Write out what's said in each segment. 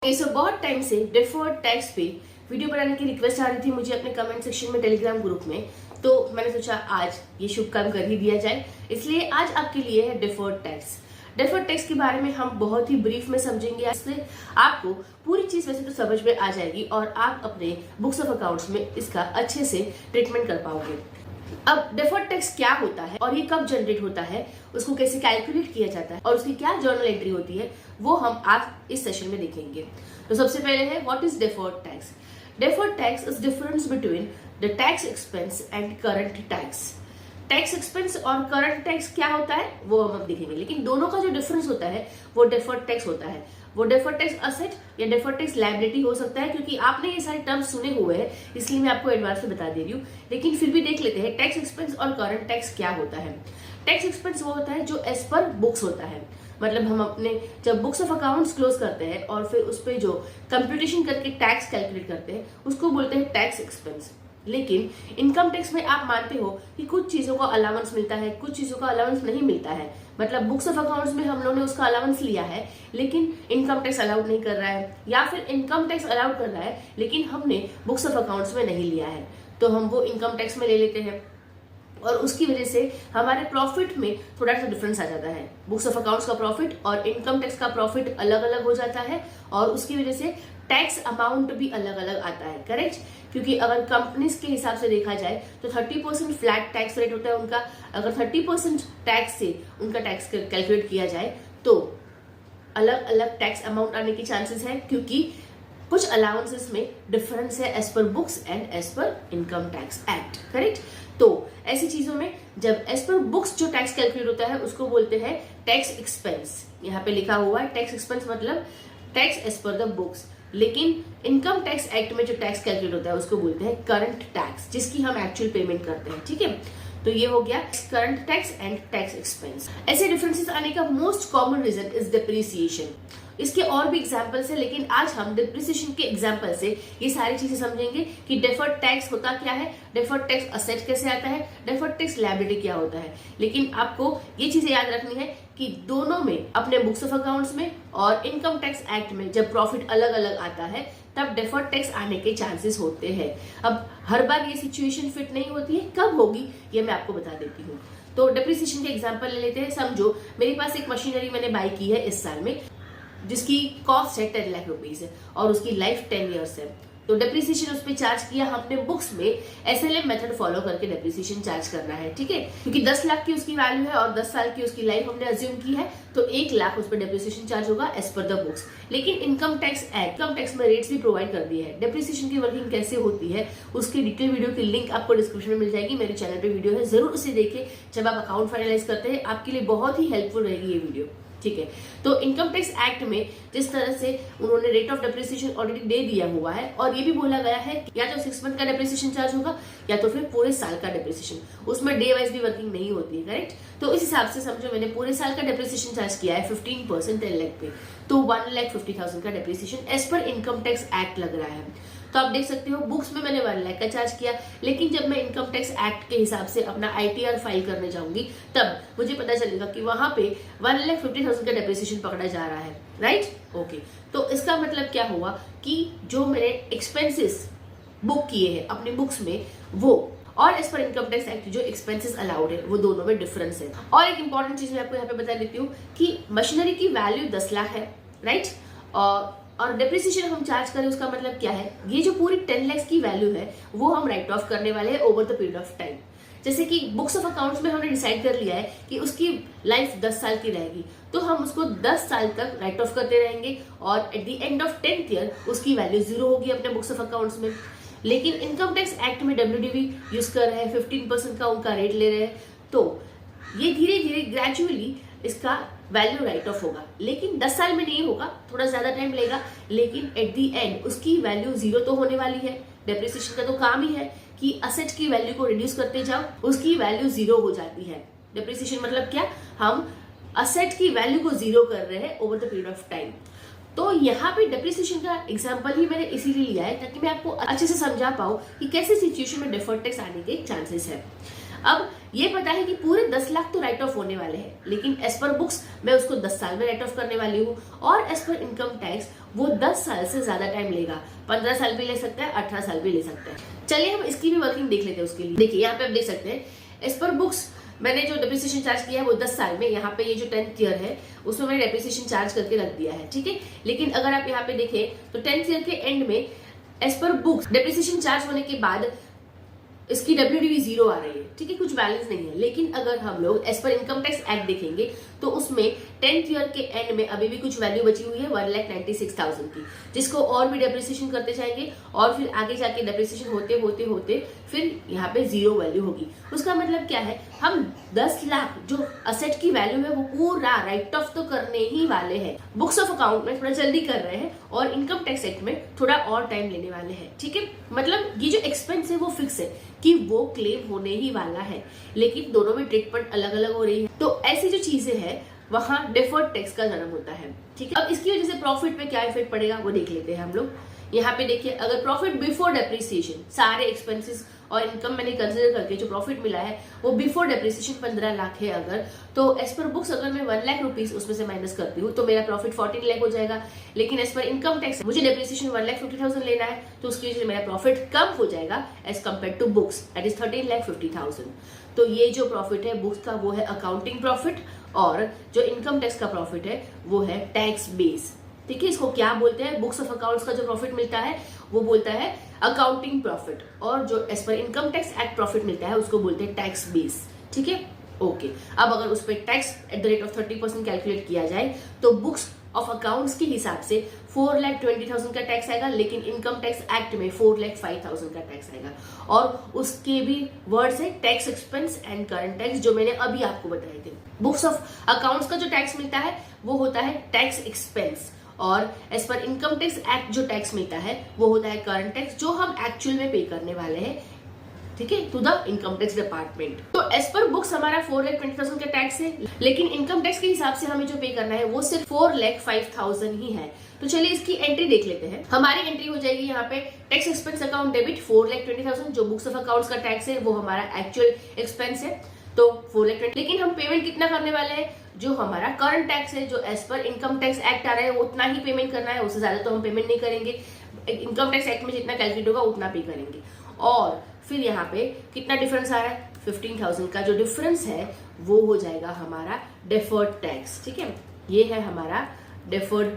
सो बहुत टाइम से deferred tax पे वीडियो बनाने की रिक्वेस्ट आ रही थी मुझे अपने कमेंट सेक्शन में टेलीग्राम ग्रुप में। तो मैंने सोचा आज ये शुभ काम कर ही दिया जाए, इसलिए आज आपके लिए है डिफर्ड टैक्स। डिफर्ड टैक्स के बारे में हम बहुत ही ब्रीफ में समझेंगे, इससे आपको पूरी चीज वैसे तो समझ में आ जाएगी और आप अपने बुक्स ऑफ अकाउंट्स में इसका अच्छे से ट्रीटमेंट कर पाओगे। अब डिफर्ड टैक्स क्या होता है और ये कब जनरेट होता है, उसको कैसे कैलकुलेट किया जाता है और उसकी क्या जर्नल एंट्री होती है, वो हम आज इस सेशन में देखेंगे। तो सबसे पहले है what is deferred tax. Deferred tax is difference between the tax expense and current tax. Tax expense और करंट टैक्स क्या होता है वो हम अब देखेंगे, लेकिन दोनों का जो डिफरेंस होता है वो डिफर्ड टैक्स होता है। वो डिफर्ड टैक्स असेट या डिफर्ड टैक्स लायबिलिटी हो सकता है, क्योंकि आपने ये सारे टर्म्स सुने हुए हैं इसलिए मैं आपको एडवांस में बता दे रही हूँ। लेकिन फिर भी देख लेते हैं टैक्स एक्सपेंस और करंट टैक्स क्या होता है। टैक्स एक्सपेंस वो होता है जो एज पर बुक्स होता है, मतलब हम अपने जब बुक्स ऑफ अकाउंट्स क्लोज करते हैं और फिर उस पर जो कंप्यूटेशन करके टैक्स कैलकुलेट करते हैं उसको बोलते हैं टैक्स एक्सपेंस। लेकिन इनकम टैक्स में आप मानते हो कि कुछ चीजों का अलाउंस मिलता है, कुछ चीजों का अलाउंस नहीं मिलता है। मतलब बुक्स ऑफ अकाउंट्स में हम लोगों ने उसका अलाउंस लिया है लेकिन इनकम टैक्स अलाउड नहीं कर रहा है, या फिर इनकम टैक्स अलाउड कर रहा है लेकिन हमने बुक्स ऑफ अकाउंट्स में नहीं लिया है, तो हम वो इनकम टैक्स में ले लेते हैं और उसकी वजह से हमारे प्रॉफिट में थोड़ा सा डिफरेंस आ जाता है। बुक्स ऑफ अकाउंट्स का प्रॉफिट और इनकम टैक्स का प्रॉफिट अलग अलग हो जाता है और उसकी वजह से टैक्स अमाउंट भी अलग अलग आता है। करेक्ट, क्योंकि अगर कंपनीज के हिसाब से देखा जाए तो 30% फ्लैट टैक्स रेट होता है उनका। अगर 30% टैक्स से उनका टैक्स कैलकुलेट किया जाए तो अलग अलग टैक्स अमाउंट आने की चांसेस है, क्योंकि कुछ अलाउंसेस में डिफरेंस है as per books and as per income tax act. Correct, तो ऐसी चीजों में जब एज पर बुक्स जो टैक्स कैलकुलेट होता है उसको बोलते हैं टैक्स एक्सपेंस। यहाँ पे लिखा हुआ है टैक्स एक्सपेंस मतलब tax as per the books. लेकिन इनकम टैक्स एक्ट में जो टैक्स कैलकुलेट होता है उसको बोलते हैं करंट टैक्स, जिसकी हम एक्चुअल पेमेंट करते हैं। ठीक है, तो ये हो गया current tax and tax expense. ऐसे डिफरेंसेस आने का most common reason is depreciation. इसके और भी एग्जाम्पल्स है, लेकिन आज हम डिप्रिसिएशन के एग्जाम्पल से ये सारी चीजें समझेंगे कि डिफर्ड टैक्स होता क्या है, डिफर्ड टैक्स असेट कैसे आता है, डिफर्ड टैक्स लायबिलिटी क्या होता है। लेकिन आपको ये चीजें याद रखनी है कि दोनों में, अपने बुक्स ऑफ अकाउंट्स में और इनकम टैक्स एक्ट में, जब प्रॉफिट अलग अलग आता है तब डिफर्ड टैक्स आने के चांसेस होते हैं। अब हर बार ये सिचुएशन फिट नहीं होती है, कब होगी ये मैं आपको बता देती हूँ। तो डिप्रिसिएशन के एग्जाम्पल ले लेते हैं। समझो मेरे पास एक मशीनरी मैंने बाय की है इस साल में, जिसकी कॉस्ट है 10 लाख रुपीज है और उसकी लाइफ 10 ईयर्स है। तो डिप्रिसिएशन उस पर चार्ज किया हमने बुक्स में एसएलएम मेथड फॉलो करके डिप्रिसिएशन चार्ज करना है। ठीक है, क्योंकि 10 लाख की उसकी वैल्यू है और 10 साल की उसकी लाइफ हमने अज्यूम की है, तो 1 लाख उस पर डिप्रिसिएशन चार्ज होगा एज पर द बुक्स। लेकिन income tax act, income tax में रेट्स भी प्रोवाइड कर दिए है। डिप्रिसिएशन की वर्किंग कैसे होती है उसकी डिटेल वीडियो की लिंक आपको डिस्क्रिप्शन में मिल जाएगी। मेरे चैनल पे वीडियो है, जरूर उसे देखें। जब आप अकाउंट फाइनलाइज करते हैं आपके लिए बहुत ही हेल्पफुल रहेगी ये वीडियो। ठीक है, तो इनकम टैक्स एक्ट में जिस तरह से उन्होंने रेट ऑफ डिप्रिसिएशन ऑलरेडी दे दिया हुआ है और ये भी बोला गया है या तो 6 मंथ का डिप्रिसिएशन चार्ज होगा या तो फिर पूरे साल का डिप्रिसिएशन, उसमें डे वाइज भी वर्किंग नहीं होती है। करेक्ट, तो इस हिसाब से समझो मैंने पूरे साल का डिप्रिसिएशन चार्ज किया है 15% 10 लाख पे, तो 1,50,000 का depreciation as per income tax act लग रहा है। तो आप देख सकते हो बुक्स में मैंने 1 लाख का चार्ज किया, लेकिन जब मैं इनकम टैक्स एक्ट के हिसाब से अपना आईटीआर फाइल करने जाऊंगी तब मुझे पता चलेगा कि वहां पे 1,50,000 का डिप्रिसिएशन पकड़ा जा रहा है। राइट, ओके, तो इसका मतलब क्या हुआ कि जो मैंने एक्सपेंसेस बुक किए हैं अपने बुक्स में वो और as per income tax act जो एक्सपेंसेस अलाउड है वो दोनों में डिफरेंस है। और एक इंपॉर्टेंट चीज मैं आपको यहाँ पे बता देती हूँ कि मशीनरी की वैल्यू 10 लाख है। राइट, और डिप्रिसिएशन हम चार्ज करें उसका मतलब क्या है, ये जो पूरी 10 लाख की वैल्यू है वो हम राइट ऑफ करने वाले हैं over the period of time. जैसे कि बुक्स ऑफ अकाउंट्स में हमने डिसाइड कर लिया है कि उसकी लाइफ 10 साल की रहेगी, तो हम उसको 10 साल तक राइट ऑफ करते रहेंगे और at the end of 10th year उसकी वैल्यू 0 होगी अपने बुक्स ऑफ अकाउंट्स में। लेकिन इनकम टैक्स एक्ट में WDV यूज कर रहे हैं, 15% का उनका रेट ले रहे हैं, तो ये धीरे धीरे ग्रेजुअली इसका वैल्यू राइट ऑफ होगा। लेकिन 10 साल में नहीं होगा, थोड़ा ज्यादा टाइम लेगा, लेकिन एट दी एंड उसकी वैल्यू 0 तो होने वाली है। डिप्रिसिएशन का तो काम ही है कि असेट की वैल्यू को रिड्यूस करते जाओ, उसकी वैल्यू 0 हो जाती है। डिप्रिसिएशन मतलब क्या, हम असेट की वैल्यू को 0 कर रहे हैं over the period of time. तो यहाँ पे डिप्रिसिएशन का एग्जांपल ही मैंने इसीलिए लिया है ताकि मैं आपको अच्छे से समझा पाऊं कि कैसे सिचुएशन में डिफर्ड टैक्स आने के चांसेस है। अब ये पता है कि पूरे 10 लाख तो राइट ऑफ होने वाले हैं, लेकिन एज पर बुक्स मैं उसको 10 साल में राइट ऑफ करने वाली हूँ और एज पर इनकम टैक्स वो 10 साल से ज्यादा टाइम लेगा। 15 साल भी ले सकता है, 18 साल भी ले सकता है। चलिए हम इसकी भी वर्किंग देख लेते हैं। उसके लिए देखिए यहाँ पे आप देख सकते हैं एज पर बुक्स मैंने जो डेप्रिसिएशन चार्ज किया है वो 10 साल में, यहाँ पे ये जो 10th ईयर है उसमें मैंने डेप्रिसिएशन चार्ज करके रख दिया है, ठीक है। लेकिन अगर आप यहाँ पे देखें तो 10th ईयर के एंड में as per books depreciation charge होने के बाद इसकी WDV 0 आ रही है, ठीक है, कुछ बैलेंस नहीं है। लेकिन अगर हम लोग as per income tax act देखेंगे तो उसमें 10th ईयर के एंड में अभी भी कुछ वैल्यू बची हुई है 1,96,000 की, जिसको और भी डेप्रिसिएशन करते जाएंगे और फिर आगे जाके डेप्रिसिएशन होते होते होते फिर यहाँ पे 0 वैल्यू होगी। उसका मतलब क्या है, हम 10 लाख जो असेट की वैल्यू है वो पूरा राइट ऑफ तो करने ही वाले हैं। बुक्स ऑफ अकाउंट में थोड़ा जल्दी कर रहे हैं और इनकम टैक्स एक्ट में थोड़ा और टाइम लेने वाले हैं, ठीक है। मतलब ये जो एक्सपेंस है वो फिक्स है कि वो क्लेम होने ही वाला है, लेकिन दोनों में ट्रीटमेंट अलग अलग हो रही है। तो ऐसी जो चीजें हैं वहां डिफर्ड टैक्स का जन्म होता है, ठीक है। अब इसकी वजह से प्रॉफिट पे क्या इफेक्ट पड़ेगा वो देख लेते हैं हम लोग। यहाँ पे देखिए, अगर प्रॉफिट बिफोर डेप्रिसिएशन सारे एक्सपेंसेस और इनकम मैंने कंसिडर करके जो प्रॉफिट मिला है वो बिफोर डेप्रिसिएशन 15 लाख है अगर, तो एज पर बुक्स अगर मैं 1 लाख रुपीज उसमें से माइनस करती हूँ तो मेरा प्रॉफिट 14 लाख हो जाएगा। लेकिन एज पर इनकम टैक्स मुझे डेप्रिसिएशन 1,50,000 लेना है, तो उसकी वजह से मेरा प्रॉफिट कम हो जाएगा as compare to books, that is 13,50,000। तो ये जो प्रॉफिट है बुक्स का वो है अकाउंटिंग प्रॉफिट, और जो इनकम टैक्स का प्रॉफिट है वो है टैक्स बेस, ठीक है। इसको क्या बोलते हैं, बुक्स ऑफ अकाउंट्स का जो प्रॉफिट मिलता है वो बोलता है अकाउंटिंग प्रॉफिट, और जो as per income tax act profit मिलता है उसको बोलते हैं टैक्स बेस, ठीक है। ओके, अब अगर उस पर tax at the rate of 30% calculate किया जाए तो बुक्स ऑफ अकाउंट्स के हिसाब से 4,20,000 का टैक्स आएगा, लेकिन इनकम टैक्स एक्ट में 4,05,000 का टैक्स आएगा। और उसके भी वर्ड्स है tax expense and current tax, जो मैंने अभी आपको बताए थे। बुक्स ऑफ अकाउंट्स का जो टैक्स मिलता है वो होता है टैक्स एक्सपेंस, और as per income tax act जो टैक्स मिलता है वो होता है करंट टैक्स, जो हम एक्चुअल में पे करने वाले हैं, ठीक है, to the income tax department. तो एज पर बुक्स हमारा 4,20,000 का टैक्स है, लेकिन इनकम टैक्स के हिसाब से हमें जो पे करना है वो सिर्फ 4,05,000 ही है। तो चलिए इसकी एंट्री देख लेते हैं। हमारी एंट्री हो जाएगी यहाँ पे टैक्स एक्सपेंस अकाउंट डेबिट 4,20,000, जो बुक्स ऑफ अकाउंट्स का टैक्स है वो हमारा एक्चुअल एक्सपेंस है, तो 4,20,000। लेकिन हम पेमेंट कितना करने वाले हैं, जो हमारा करंट टैक्स है, जो as per income tax act आ रहा है उतना ही पेमेंट करना है, उससे ज्यादा तो हम पेमेंट नहीं करेंगे। इनकम टैक्स एक्ट में जितना कैलकुलेट होगा उतना पे करेंगे। और फिर यहाँ पे कितना डिफरेंस आ रहा है, 15,000 का जो डिफरेंस है वो हो जाएगा हमारा डिफर्ड टैक्स, ठीक है। ये है हमारा डिफर्ड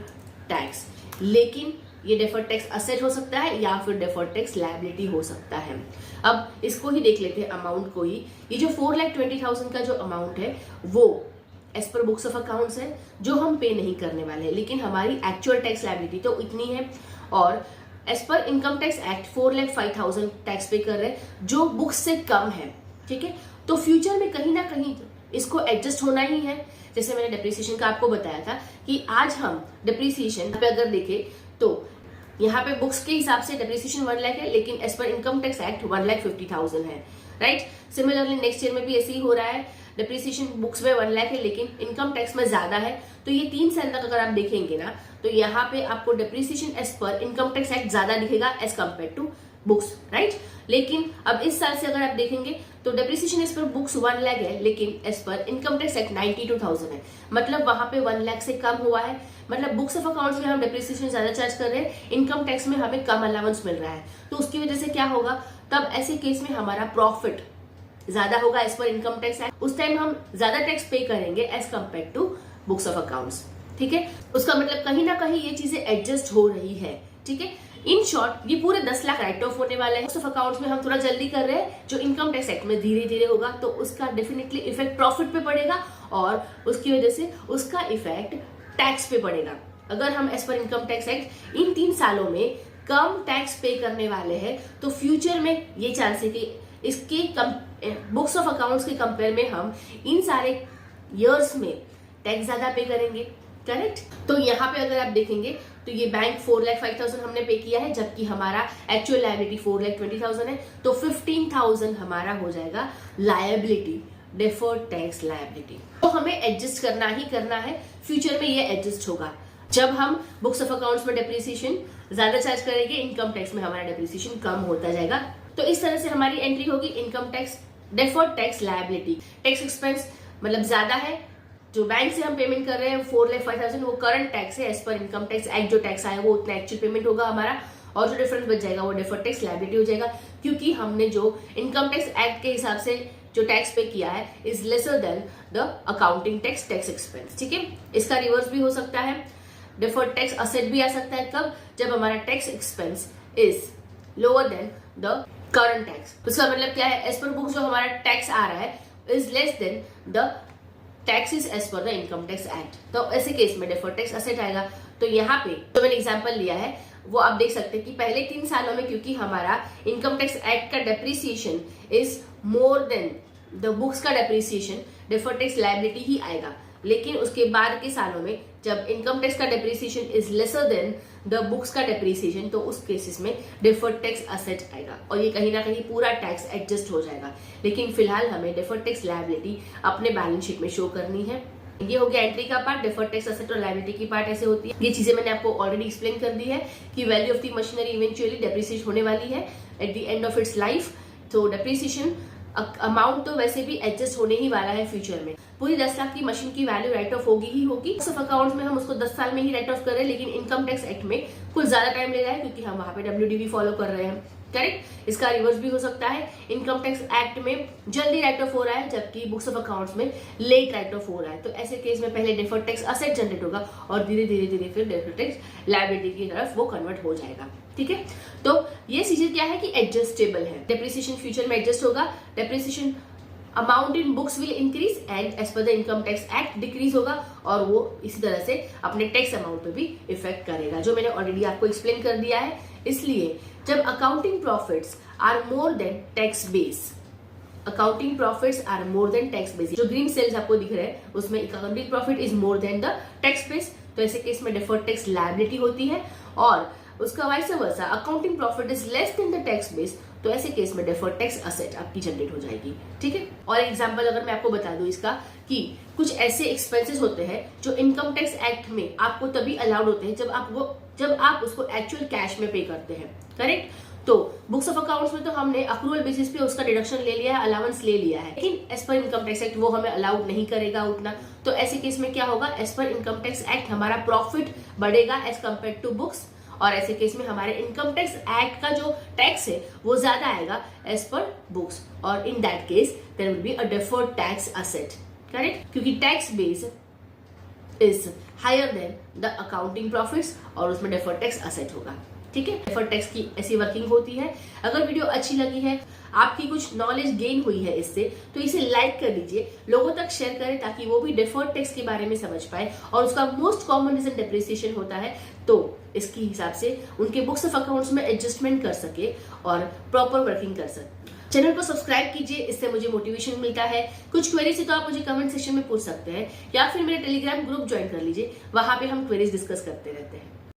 टैक्स, लेकिन ये डिफर्ड टैक्स असेट हो सकता है या फिर डिफर्ड टैक्स लायबिलिटी हो सकता है। अब इसको ही देख लेते हैं अमाउंट को ही। ये जो 4,20,000 का जो अमाउंट है वो as per books of accounts है, जो हम पे नहीं करने वाले हैं, लेकिन हमारी एक्चुअल टैक्स लायबिलिटी तो इतनी है। और as per income tax act 4,05,000 tax पे कर रहे हैं, जो बुक्स से कम है, ठीक है। तो फ्यूचर में कहीं ना कहीं इसको एडजस्ट होना ही है। जैसे मैंने डेप्रिसिएशन का आपको बताया था कि आज हम डेप्रिसिएशन पे अगर देखें तो यहाँ पे बुक्स के हिसाब से डेप्रिसिएशन 1 लाख है, लेकिन as per income tax act 1,50,000 है, राइट। सिमिलरली नेक्स्ट ईयर में भी ऐसे ही हो रहा है, डेप्रिसिएशन बुक्स में 1 लाख है लेकिन इनकम टैक्स में ज्यादा है। तो ये 3 साल तक अगर आप देखेंगे ना तो यहाँ पे आपको depreciation as per income tax act ज्यादा दिखेगा as compare to books, right. लेकिन अब इस साल से अगर आप देखेंगे तो depreciation as per books 1 lakh है, लेकिन as per income tax act 92,000 है, मतलब वहां पे 1 लाख से कम हुआ है। मतलब बुक्स ऑफ अकाउंट्स में हम डेप्रिसिएशन ज्यादा चार्ज कर रहे हैं, इनकम टैक्स में हमें कम अलाउंस मिल रहा है। तो उसकी वजह से क्या होगा, तब ऐसे केस में हमारा प्रॉफिट ज्यादा होगा as per income tax act, उस टाइम हम ज्यादा टैक्स पे करेंगे as compare to books of accounts, ठीक है। उसका मतलब कहीं ना कहीं ये चीजें एडजस्ट हो रही है, ठीक है। इन शॉर्ट ये पूरे 10 लाख राइट ऑफ होने वाले हैं। बुक्स ऑफ अकाउंट्स में हम थोड़ा जल्दी कर रहे हैं, जो इनकम टैक्स एक्ट में धीरे धीरे होगा, तो उसका डेफिनेटली इफेक्ट प्रॉफिट पे पड़ेगा और उसकी वजह से उसका इफेक्ट टैक्स पे पड़ेगा। अगर हम as per income tax act in 3 सालों में कम टैक्स पे करने वाले हैं तो फ्यूचर में ये चांस है कि इसके बुक्स ऑफ अकाउंट्स के कंपेयर में हम इन सारे इयर्स में टैक्स ज्यादा पे करेंगे, करेक्ट। तो यहाँ पे अगर आप देखेंगे तो ये बैंक 4,05,000 हमने पे किया है, जबकि हमारा एक्चुअल लायबिलिटी 4,20,000 है, तो 15,000 हमारा हो जाएगा लायबिलिटी, डिफर्ड टैक्स लायबिलिटी। तो हमें एडजस्ट करना ही करना है, फ्यूचर में ये एडजस्ट होगा जब हम बुक्स ऑफ अकाउंट्स में डेप्रिसिएशन ज्यादा चार्ज करेंगे, इनकम टैक्स में हमारा डेप्रिसिएशन कम होता जाएगा। तो इस तरह से हमारी एंट्री होगी income tax deferred tax liability. Tax expense मतलब ज्यादा है जो बैंक से हम पेमेंट कर रहे हैं 4,05,000 वो करंट टैक्स है, as per income tax act जो टैक्स आया वो उतना एक्चुअल पेमेंट होगा हमारा, और जो डिफरेंस बच जाएगा वो डिफर्ड टैक्स लायबिलिटी हो जाएगा, क्योंकि हमने जो इनकम टैक्स एक्ट के हिसाब से जो टैक्स पे किया है is lesser than the accounting tax expense. ठीक है, इसका रिवर्स भी हो सकता है, डिफर्ड टैक्स असेट भी आ सकता है, कब? जब हमारा tax expense is lower than the current tax. उसका मतलब क्या है? एज पर बुक जो हमारा टैक्स आ रहा है is less than the taxes as per the income tax act, तो ऐसे केस में डिफर्ड टैक्स असेट आएगा। तो यहाँ पे जो मैंने एग्जांपल लिया है वो आप देख सकते हैं कि पहले 3 सालों में क्योंकि हमारा इनकम टैक्स एक्ट का depreciation is more than the books का डेप्रिसिएशन, डिफर्ड टैक्स लायबिलिटी ही आएगा। लेकिन उसके बाद के सालों में जब इनकम टैक्स का depreciation is lesser than the books का डेप्रिसिएशन, तो उस केसेस में डिफर्ड टैक्स असेट आएगा और ये कहीं ना कहीं पूरा टैक्स एडजस्ट हो जाएगा। लेकिन फिलहाल हमें डिफर्ड टैक्स लायबिलिटी अपने बैलेंस शीट में शो करनी है। ये हो गया एंट्री का पार्ट, डिफर्ड टैक्स असेट और लायबिलिटी की पार्ट ऐसे होती है। ये चीजें मैंने आपको ऑलरेडी एक्सप्लेन कर दी है कि value of the machinery eventually depreciate होने वाली है at the end of its life. तो डेप्रिसिएशन अमाउंट तो वैसे भी एडजस्ट होने ही वाला है फ्यूचर में। पूरी 10 लाख की मशीन की वैल्यू राइट ऑफ होगी ही होगी। ऑफ अकाउंट्स में हम उसको 10 साल में ही राइट ऑफ कर रहे हैं, लेकिन इनकम टैक्स एक्ट में कुछ ज्यादा टाइम ले रहा है क्योंकि हम वहां पे WDV फॉलो कर रहे हैं। करेक्ट, इसका रिवर्स भी हो सकता है, इनकम टैक्स एक्ट में जल्दी राइट ऑफ हो रहा है जबकि बुक्स ऑफ अकाउंट्स में लेट राइट ऑफ हो रहा है। तो ऐसे केस में पहले डिफर्ड टैक्स असेट जनरेट होगा और धीरे धीरे फिर डिफर्ड टैक्स लायबिलिटी की तरफ वो कन्वर्ट हो जाएगा। ठीक है, तो ये चीजें क्या है कि एडजस्टेबल है। डेप्रिसिएशन फ्यूचर में एडजस्ट होगा, depreciation amount in books will increase and as per the income tax act decrease होगा और वो इसी तरह से अपने टैक्स अमाउंट पे भी इफेक्ट करेगा, जो मैंने ऑलरेडी आपको एक्सप्लेन कर दिया है। इसलिए जब accounting profits are more than tax base, accounting profits are more than tax base, जो ग्रीन सेल्स आपको दिख रहे हैं उसमें accounting profit is more than the tax base, तो ऐसे केस में डिफर्ड टैक्स लायबिलिटी होती है। और उसका vice versa, accounting profit is less than the tax base, तो ऐसे केस में डिफर्ड टैक्स असेट आपकी जनरेट हो जाएगी। ठीक है, और एग्जांपल अगर मैं आपको बता दूं इसका कि कुछ ऐसे एक्सपेंसेस होते हैं जो इनकम टैक्स एक्ट में आपको तभी अलाउड होते हैं जब आप उसको एक्चुअल कैश में पे करते हैं। करेक्ट, तो बुक्स ऑफ अकाउंट्स में तो हमने अक्रूवल बेसिस पे उसका डिडक्शन ले लिया है, अलाउंस ले लिया है, लेकिन as per income tax act वो हमें अलाउड नहीं करेगा उतना। तो ऐसे केस में क्या होगा, as per income tax act हमारा प्रॉफिट बढ़ेगा एज कम्पेयर टू बुक्स, और ऐसे केस में हमारे इनकम टैक्स एक्ट का जो टैक्स है वो ज्यादा आएगा एज पर बुक्स, और in that case there will be a deferred tax asset. Correct, क्योंकि tax base is higher than the accounting profits और उसमें डिफर्ड टैक्स असेट होगा। ठीक है, डिफर्ड टैक्स की ऐसी वर्किंग होती है। अगर वीडियो अच्छी लगी है, आपकी कुछ नॉलेज गेन हुई है इससे, तो इसे लाइक कर दीजिए, लोगों तक शेयर करें ताकि वो भी डिफर्ड टैक्स के बारे में समझ पाए और उसका मोस्ट कॉमन रीजन डेप्रिसिएशन होता है, तो इसके हिसाब से उनके बुक्स ऑफ अकाउंट्स में एडजस्टमेंट कर सके और प्रॉपर वर्किंग कर सके। चैनल को सब्सक्राइब कीजिए, इससे मुझे मोटिवेशन मिलता है। कुछ क्वेरीज है तो आप मुझे कमेंट सेक्शन में पूछ सकते हैं या फिर मेरे टेलीग्राम ग्रुप ज्वाइन कर लीजिए, वहां पे हम क्वेरीज डिस्कस करते रहते हैं।